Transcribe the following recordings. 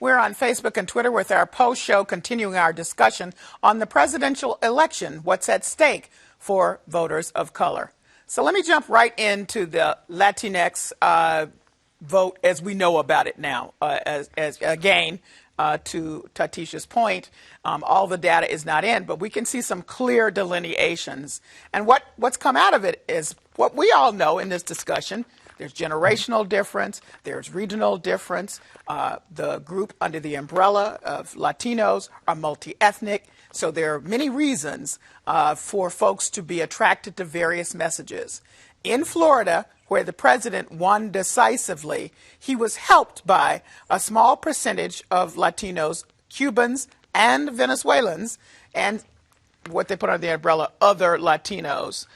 We're on Facebook and Twitter with our post show continuing our discussion on the presidential election, what's at stake for voters of color. So let me jump right into the Latinx vote as we know about it now. As again, to Tatisha's point, all the data is not in, but we can see some clear delineations. And what's come out of it is what we all know in this discussion. There's generational difference. There's regional difference. The group under the umbrella of Latinos are multi-ethnic. So there are many reasons for folks to be attracted to various messages. In Florida, where the president won decisively, he was helped by a small percentage of Latinos, Cubans, and Venezuelans, and what they put under the umbrella, other Latinos,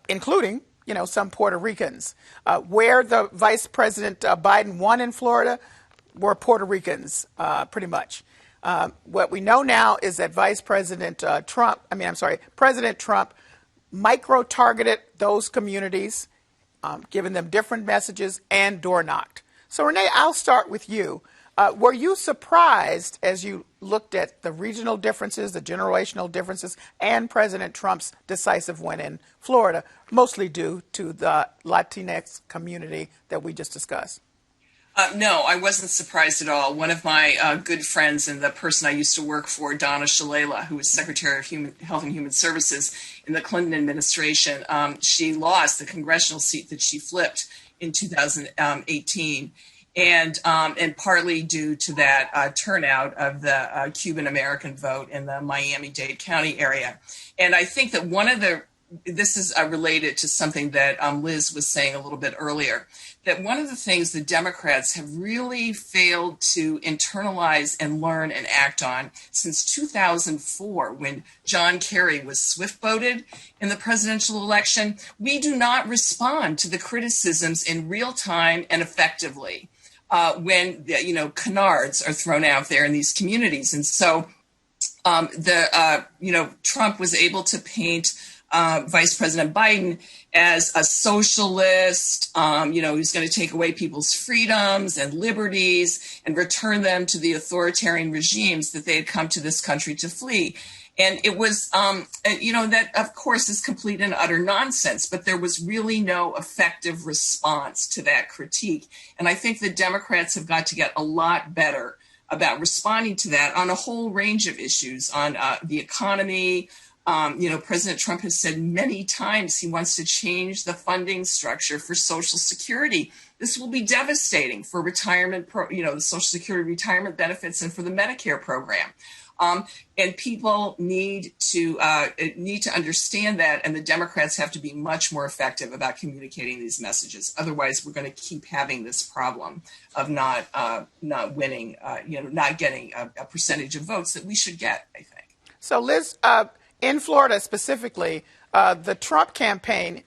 including some Puerto Ricans. Where the Vice President Biden won in Florida were Puerto Ricans, pretty much. What we know now is that President Trump micro-targeted those communities, giving them different messages and door knocked. So Renee, I'll start with you. Were you surprised as you looked at the regional differences, the generational differences, and President Trump's decisive win in Florida, mostly due to the Latinx community that we just discussed? No, I wasn't surprised at all. One of my good friends and the person I used to work for, Donna Shalala, who was Secretary of Health and Human Services in the Clinton administration, she lost the congressional seat that she flipped in 2018. And partly due to that turnout of the Cuban American vote in the Miami-Dade County area. And I think that this is related to something that Liz was saying a little bit earlier, that one of the things the Democrats have really failed to internalize and learn and act on since 2004, when John Kerry was swift-voted in the presidential election, we do not respond to the criticisms in real time and effectively. When canards are thrown out there in these communities. And so Trump was able to paint Vice President Biden as a socialist, who's going to take away people's freedoms and liberties and return them to the authoritarian regimes that they had come to this country to flee. And it was, that, of course, is complete and utter nonsense, but there was really no effective response to that critique. And I think the Democrats have got to get a lot better about responding to that on a whole range of issues, on the economy. President Trump has said many times he wants to change the funding structure for Social Security. This will be devastating for retirement, the Social Security retirement benefits and for the Medicare program. And people need to understand that, and the Democrats have to be much more effective about communicating these messages. Otherwise, we're going to keep having this problem of not winning, not getting a percentage of votes that we should get, I think. So, Liz, in Florida specifically, the Trump campaign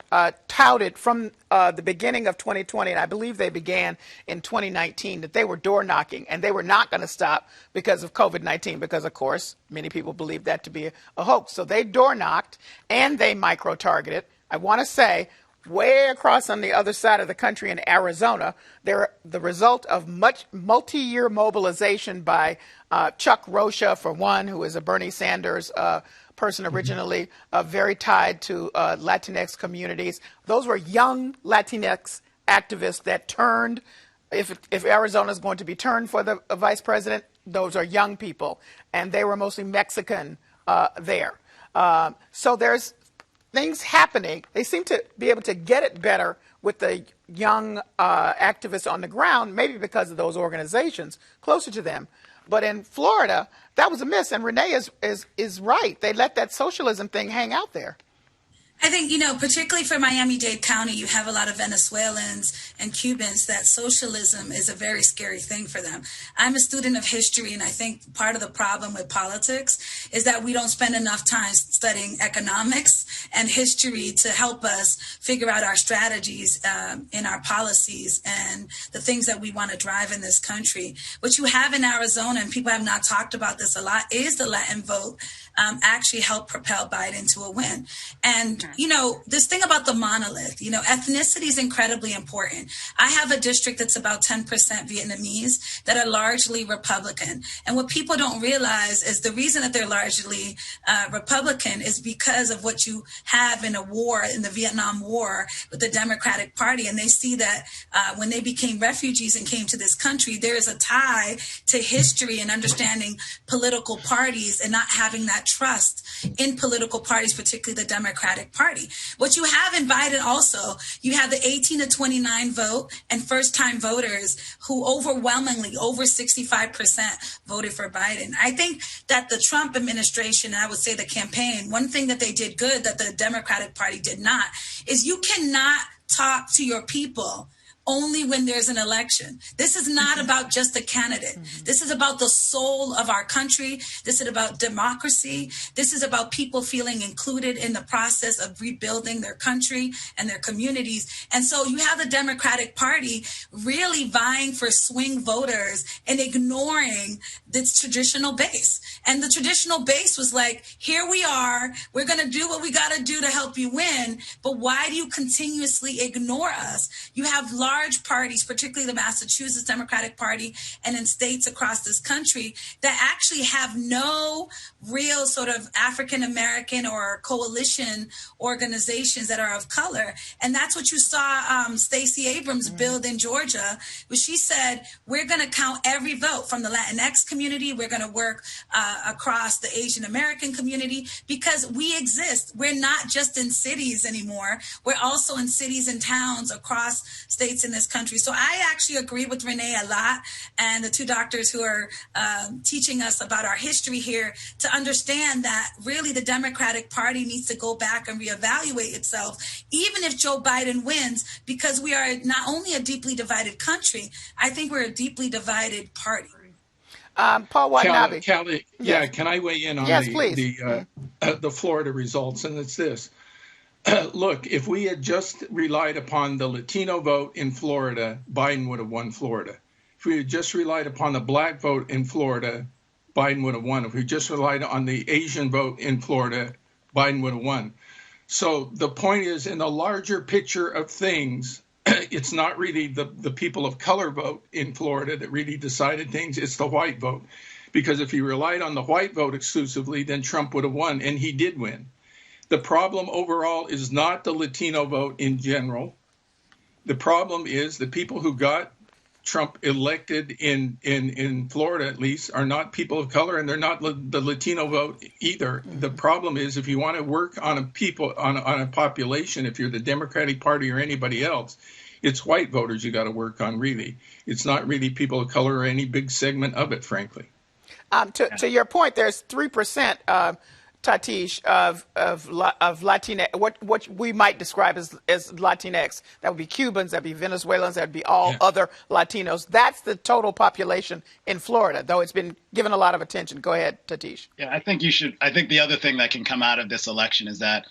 touted from the beginning of 2020, and I believe they began in 2019, that they were door knocking and they were not going to stop because of COVID-19, because, of course, many people believe that to be a hoax. So they door knocked and they micro-targeted. I want to say, way across on the other side of the country in Arizona, they're the result of much multi-year mobilization by Chuck Rocha, for one, who is a Bernie Sanders person originally, very tied to Latinx communities. Those were young Latinx activists that turned, if Arizona is going to be turned for the vice president, those are young people. And they were mostly Mexican there. So there's things happening. They seem to be able to get it better with the young activists on the ground, maybe because of those organizations closer to them. But in Florida, that was a miss. And Renee is right. They let that socialism thing hang out there. I think, particularly for Miami-Dade County, you have a lot of Venezuelans and Cubans that socialism is a very scary thing for them. I'm a student of history, and I think part of the problem with politics is that we don't spend enough time studying economics and history to help us figure out our strategies in our policies and the things that we want to drive in this country. What you have in Arizona, and people have not talked about this a lot, is the Latin vote actually helped propel Biden to a win. And this thing about the monolith, ethnicity is incredibly important. I have a district that's about 10% Vietnamese that are largely Republican. And what people don't realize is the reason that they're largely Republican is because of what you have in a war, in the Vietnam War with the Democratic Party. And they see that when they became refugees and came to this country, there is a tie to history and understanding political parties and not having that trust in political parties, particularly the Democratic Party. What you have in Biden also, you have the 18 to 29 vote and first-time voters who overwhelmingly, over 65% voted for Biden. I think that the Trump administration, and I would say the campaign, one thing that they did good that the Democratic Party did not, is you cannot talk to your people only when there's an election. This is not about just a candidate. This is about the soul of our country. This is about democracy. This is about people feeling included in the process of rebuilding their country and their communities. And so you have the Democratic Party really vying for swing voters and ignoring this traditional base. And the traditional base was like, here we are. We're going to do what we got to do to help you win. But why do you continuously ignore us? You have large parties, particularly the Massachusetts Democratic Party and in states across this country that actually have no real sort of African American or coalition organizations that are of color. And that's what you saw Stacey Abrams build in Georgia, where she said, we're going to count every vote from the Latinx community. We're going to work across the Asian American community because we exist. We're not just in cities anymore. We're also in cities and towns across states in this country. So I actually agree with Renee a lot and the two doctors who are teaching us about our history here to understand that really the Democratic Party needs to go back and reevaluate itself, even if Joe Biden wins, because we are not only a deeply divided country, I think we're a deeply divided party. Paul Watanabe. Callie, Yes. can I weigh in on Yes, please. the Florida results? And it's this. Look, if we had just relied upon the Latino vote in Florida, Biden would have won Florida. If we had just relied upon the black vote in Florida, Biden would have won. If we just relied on the Asian vote in Florida, Biden would have won. So the point is, in the larger picture of things, it's not really the people of color vote in Florida that really decided things. It's the white vote. Because if he relied on the white vote exclusively, then Trump would have won, and he did win. The problem overall is not the Latino vote in general. The problem is the people who got Trump elected in Florida, at least, are not people of color, and they're not the Latino vote either. The problem is if you want to work on a population, if you're the Democratic Party or anybody else, it's white voters you got to work on, really. It's not really people of color or any big segment of it, frankly. To your point, there's 3%. Tatish, of Latinx, what we might describe as Latinx. That would be Cubans, that would be Venezuelans, that would be all other Latinos. That's the total population in Florida, though it's been given a lot of attention. Go ahead, Tatish. Yeah, I think the other thing that can come out of this election is that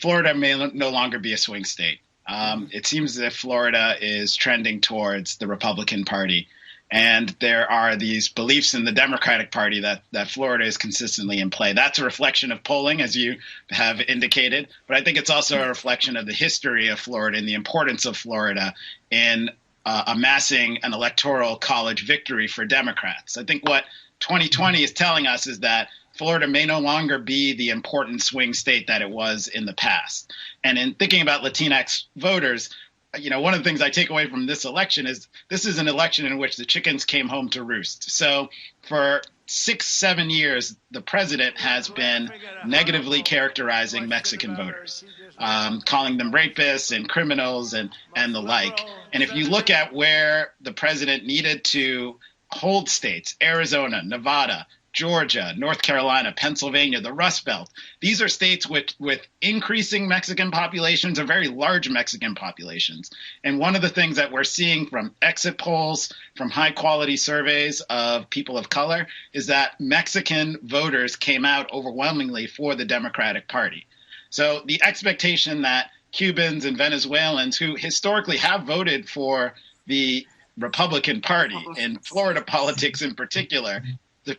Florida may no longer be a swing state. It seems as if Florida is trending towards the Republican Party. And there are these beliefs in the Democratic Party that Florida is consistently in play. That's a reflection of polling, as you have indicated. But I think it's also a reflection of the history of Florida and the importance of Florida in amassing an electoral college victory for Democrats. I think what 2020 is telling us is that Florida may no longer be the important swing state that it was in the past. And in thinking about Latinx voters, one of the things I take away from this election is this is an election in which the chickens came home to roost. So for 6-7 years, the president has been negatively characterizing Mexican voters, calling them rapists and criminals and the like. And if you look at where the president needed to hold states, Arizona, Nevada, Georgia, North Carolina, Pennsylvania, the Rust Belt. These are states with increasing Mexican populations or very large Mexican populations. And one of the things that we're seeing from exit polls, from high quality surveys of people of color, is that Mexican voters came out overwhelmingly for the Democratic Party. So the expectation that Cubans and Venezuelans, who historically have voted for the Republican Party, in Florida politics in particular,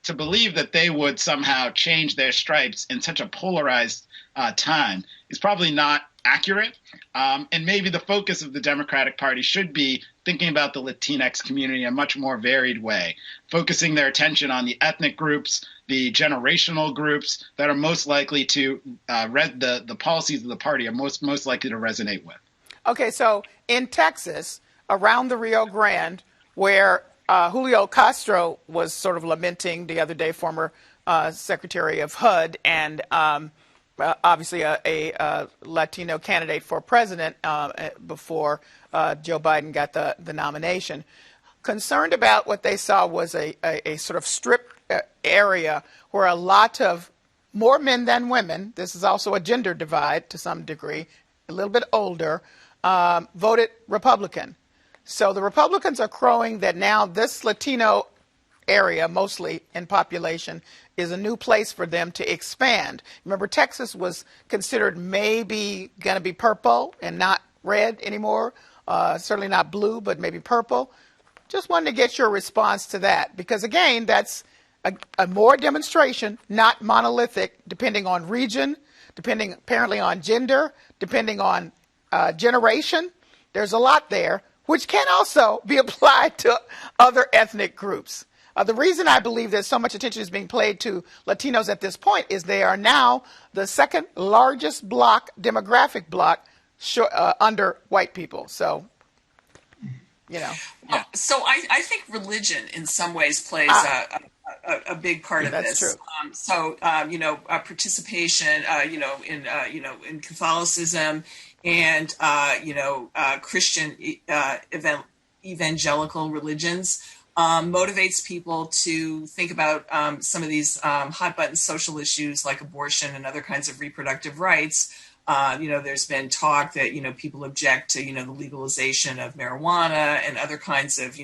to believe that they would somehow change their stripes in such a polarized time is probably not accurate. And maybe the focus of the Democratic Party should be thinking about the Latinx community in a much more varied way, focusing their attention on the ethnic groups, the generational groups that are most likely to the policies of the party are most likely to resonate with. Okay, so in Texas, around the Rio Grande, where Julio Castro was sort of lamenting the other day, former Secretary of HUD, and obviously a Latino candidate for president before Joe Biden got the nomination. Concerned about what they saw was a sort of strip area where a lot of more men than women, this is also a gender divide to some degree, a little bit older, voted Republican. So the Republicans are crowing that now this Latino area, mostly in population, is a new place for them to expand. Remember, Texas was considered maybe going to be purple and not red anymore, certainly not blue, but maybe purple. Just wanted to get your response to that, because again, that's a more demonstration, not monolithic, depending on region, depending apparently on gender, depending on generation. There's a lot there, which can also be applied to other ethnic groups. The reason I believe that so much attention is being paid to Latinos at this point is they are now the second largest demographic block under white people. So, you know. Yeah. So I think religion in some ways plays a big part of that's this. True. Participation, in Catholicism and, Christian evangelical religions motivates people to think about some of these hot button social issues like abortion and other kinds of reproductive rights. There's been talk that, people object to, the legalization of marijuana and other kinds of,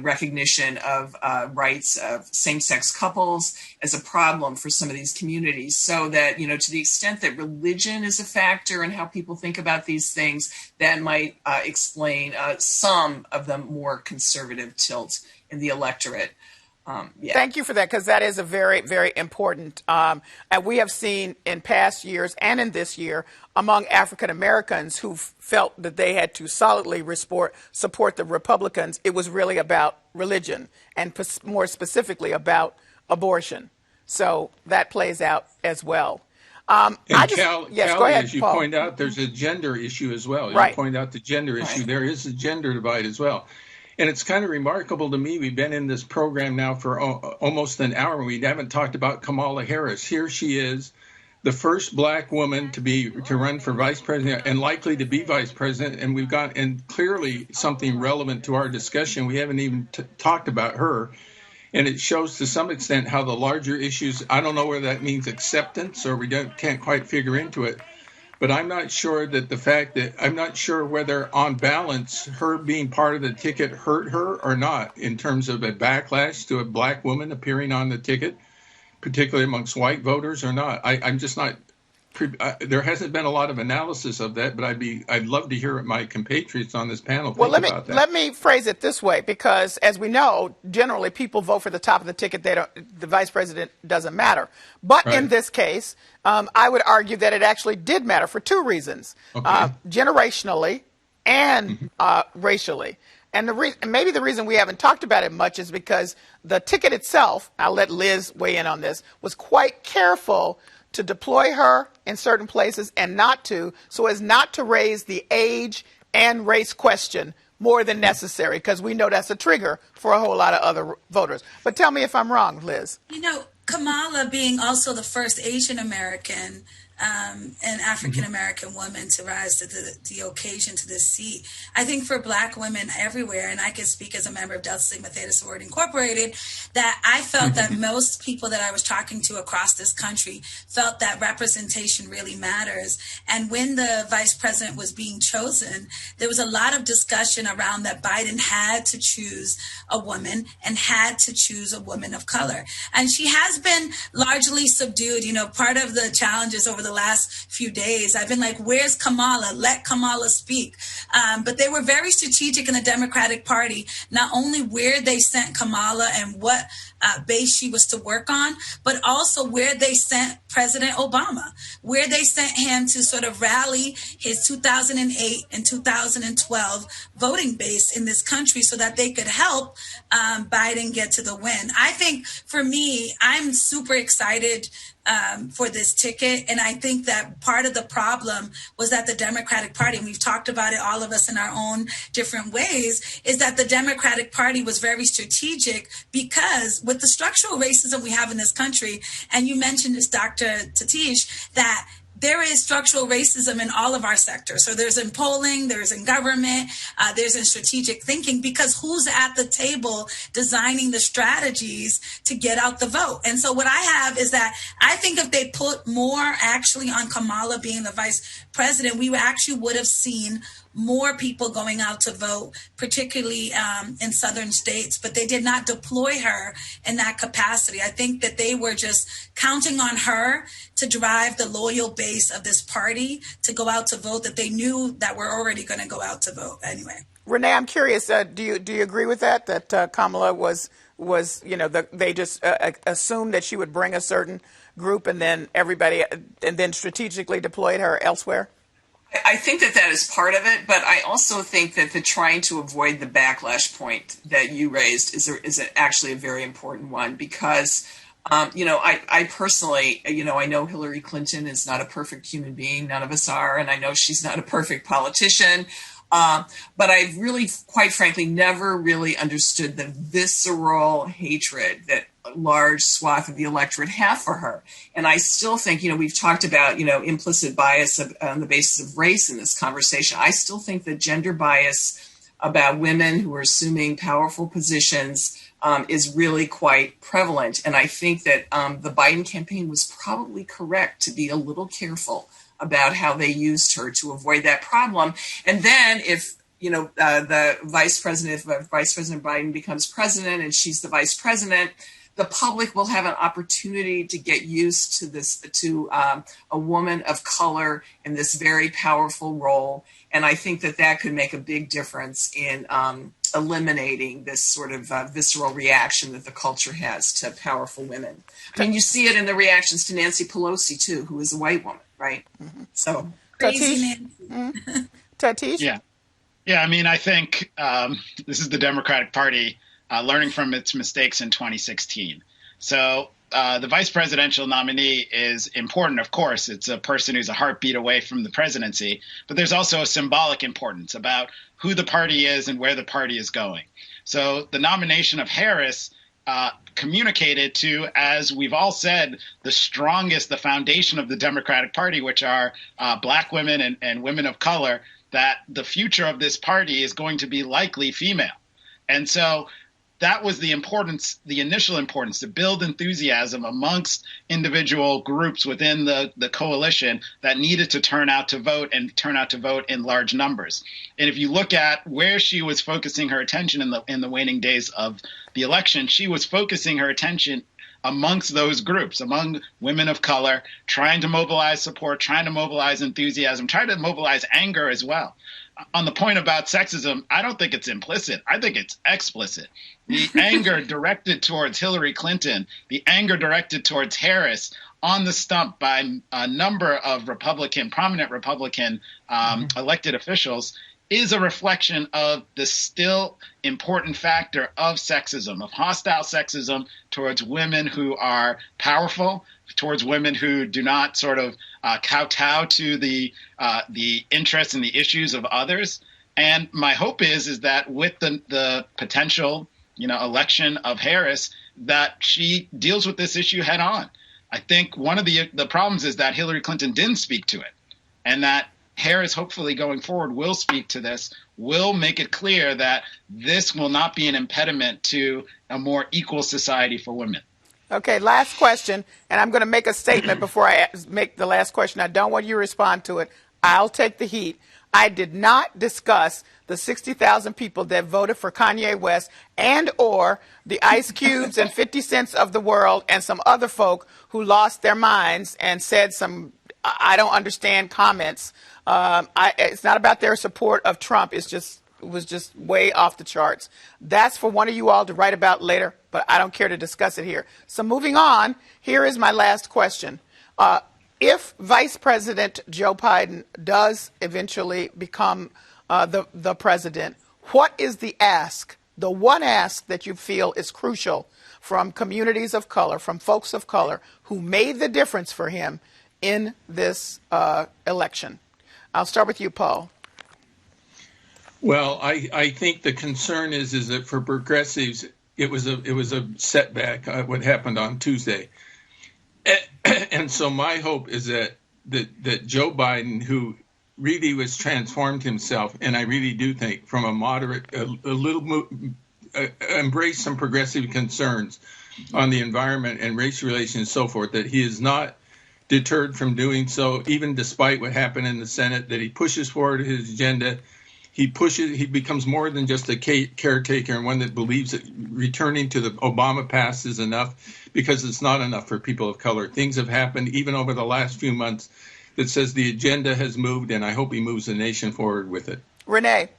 recognition of rights of same-sex couples as a problem for some of these communities. So that, to the extent that religion is a factor in how people think about these things, that might explain some of the more conservative tilt in the electorate. Thank you for that, because that is a very, very important. And we have seen in past years and in this year among African Americans who felt that they had to solidly support the Republicans, it was really about religion and more specifically about abortion. So that plays out as well. And Callie, go ahead, as you Paul. point out, there's a gender issue as well. Right. You point out the gender issue. Right. There is a gender divide as well. And it's kind of remarkable to me. We've been in this program now for almost an hour. We haven't talked about Kamala Harris. Here she is, the first black woman to run for vice president and likely to be vice president. And we've got, and clearly something relevant to our discussion, we haven't even talked about her. And it shows to some extent how the larger issues, I don't know whether that means acceptance or can't quite figure into it. But I'm not sure I'm not sure whether on balance, her being part of the ticket hurt her or not in terms of a backlash to a black woman appearing on the ticket, particularly amongst white voters or not. I'm just not, there hasn't been a lot of analysis of that, but I'd love to hear what my compatriots on this panel think about that. Let me phrase it this way, because as we know, generally people vote for the top of the ticket. The vice president doesn't matter. But Right. in this case, I would argue that it actually did matter for two reasons, Okay. Generationally and racially. And maybe the reason we haven't talked about it much is because the ticket itself, I'll let Liz weigh in on this, was quite careful to deploy her in certain places and so as not to raise the age and race question more than necessary, because we know that's a trigger for a whole lot of other voters. But tell me if I'm wrong, Liz. Kamala being also the first Asian American and African American woman to rise to the occasion to this seat. I think for Black women everywhere, and I can speak as a member of Delta Sigma Theta Sorority Incorporated, that I felt that most people that I was talking to across this country felt that representation really matters. And when the vice president was being chosen, there was a lot of discussion around that Biden had to choose a woman and had to choose a woman of color. And she has been largely subdued. Part of the challenges over the the last few days. I've been like, where's Kamala? Let Kamala speak. But they were very strategic in the Democratic Party, not only where they sent Kamala and what base she was to work on, but also where they sent President Obama, where they sent him to sort of rally his 2008 and 2012 voting base in this country so that they could help Biden get to the win. I think for me, I'm super excited for this ticket. And I think that part of the problem was that the Democratic Party, and we've talked about it, all of us in our own different ways, is that the Democratic Party was very strategic because with the structural racism we have in this country, and you mentioned this, Dr. Tatish, that there is structural racism in all of our sectors. So there's in polling, there's in government, there's in strategic thinking, because who's at the table designing the strategies to get out the vote? And so what I have is that I think if they put more actually on Kamala being the vice president, we actually would have seen more people going out to vote, particularly in southern states, but they did not deploy her in that capacity. I think that they were just counting on her to drive the loyal base of this party to go out to vote that they knew that were already going to go out to vote anyway. Renee, I'm curious, do you agree with that Kamala was they just assumed that she would bring a certain group and then strategically deployed her elsewhere? I think that is part of it, but I also think that the trying to avoid the backlash point that you raised is actually a very important one because, I personally, I know Hillary Clinton is not a perfect human being. None of us are. And I know she's not a perfect politician. But I've really, quite frankly, never really understood the visceral hatred that a large swath of the electorate have for her. And I still think, we've talked about, implicit bias on the basis of race in this conversation. I still think that gender bias about women who are assuming powerful positions is really quite prevalent. And I think that the Biden campaign was probably correct to be a little careful about how they used her to avoid that problem. And then if, the Vice President Biden becomes president and she's the vice president, the public will have an opportunity to get used to this, to a woman of color in this very powerful role. And I think that could make a big difference in eliminating this sort of visceral reaction that the culture has to powerful women. I mean, you see it in the reactions to Nancy Pelosi, too, who is a white woman, right? Mm-hmm. So, Tatish? Mm-hmm. Tatish? Yeah, I mean, I think this is the Democratic Party learning from its mistakes in 2016. So the vice presidential nominee is important, of course. It's a person who's a heartbeat away from the presidency. But there's also a symbolic importance about who the party is and where the party is going. So the nomination of Harris communicated to, as we've all said, the foundation of the Democratic Party, which are Black women and women of color, that the future of this party is going to be likely female. And so that was the importance, the initial importance, to build enthusiasm amongst individual groups within the coalition that needed to turn out to vote in large numbers. And if you look at where she was focusing her attention in the waning days of the election, she was focusing her attention amongst those groups, among women of color, trying to mobilize support, trying to mobilize enthusiasm, trying to mobilize anger as well. On the point about sexism, I don't think it's implicit. I think it's explicit. The anger directed towards Hillary Clinton, the anger directed towards Harris on the stump by a number of prominent Republican elected officials is a reflection of the still important factor of sexism, of hostile sexism towards women who are powerful, towards women who do not sort of kowtow to the interests and the issues of others. And my hope is that with the potential, election of Harris, that she deals with this issue head on. I think one of the problems is that Hillary Clinton didn't speak to it, and that Harris, hopefully going forward, will speak to this, will make it clear that this will not be an impediment to a more equal society for women. Okay, last question, and I'm going to make a statement before I make the last question. I don't want you to respond to it. I'll take the heat. I did not discuss the 60,000 people that voted for Kanye West and or the Ice Cubes and 50 Cents of the world and some other folk who lost their minds and said some I don't understand comments. It's not about their support of Trump. It was just way off the charts. That's for one of you all to write about later, but I don't care to discuss it here. So moving on, here is my last question. If Vice President Joe Biden does eventually become the president, what is the one ask that you feel is crucial from communities of color, from folks of color who made the difference for him in this election? I'll start with you, Paul. Well, I think the concern is that for progressives, it was a setback, what happened on Tuesday. And so my hope is that Joe Biden, who really was transformed himself, and I really do think from a moderate, embrace some progressive concerns on the environment and race relations and so forth, that he is not deterred from doing so, even despite what happened in the Senate, that he pushes forward his agenda. He becomes more than just a caretaker and one that believes that returning to the Obama past is enough, because it's not enough for people of color. Things have happened even over the last few months that says the agenda has moved, and I hope he moves the nation forward with it. Renee.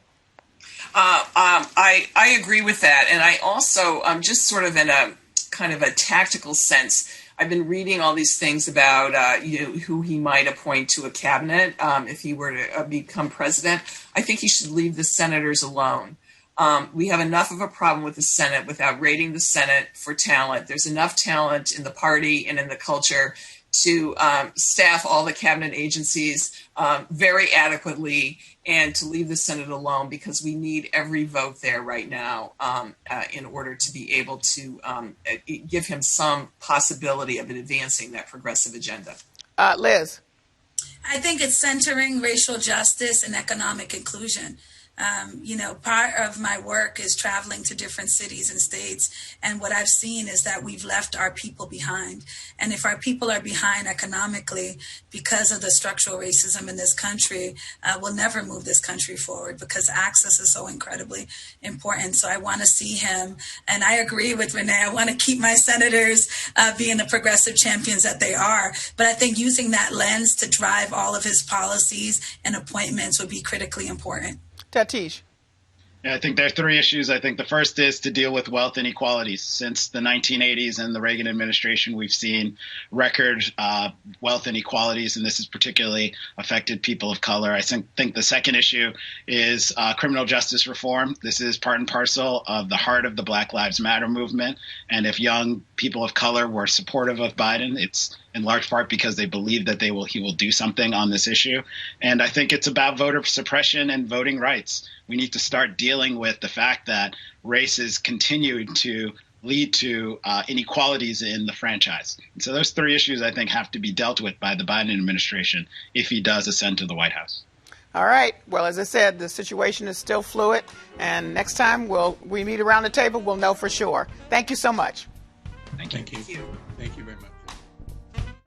I agree with that. And I also, just sort of in a kind of a tactical sense, I've been reading all these things about who he might appoint to a cabinet if he were to become president. I think he should leave the senators alone. We have enough of a problem with the Senate without rating the Senate for talent. There's enough talent in the party and in the culture to staff all the cabinet agencies very adequately, and to leave the Senate alone, because we need every vote there right now in order to be able to give him some possibility of advancing that progressive agenda. Liz. I think it's centering racial justice and economic inclusion. Part of my work is traveling to different cities and states. And what I've seen is that we've left our people behind. And if our people are behind economically because of the structural racism in this country, we'll never move this country forward, because access is so incredibly important. So I want to see him. And I agree with Renee. I want to keep my senators being the progressive champions that they are. But I think using that lens to drive all of his policies and appointments would be critically important. Tatish. Yeah, I think there are three issues. I think the first is to deal with wealth inequalities. Since the 1980s and the Reagan administration, we've seen record wealth inequalities, and this has particularly affected people of color. I think the second issue is criminal justice reform. This is part and parcel of the heart of the Black Lives Matter movement. And if young people of color were supportive of Biden, it's in large part because they believe that he will do something on this issue. And I think it's about voter suppression and voting rights. We need to start dealing with the fact that races continue to lead to inequalities in the franchise. And so those three issues, I think, have to be dealt with by the Biden administration if he does ascend to the White House. All right. Well, as I said, the situation is still fluid. And next time we meet around the table, we'll know for sure. Thank you so much. Thank you. Thank you very much.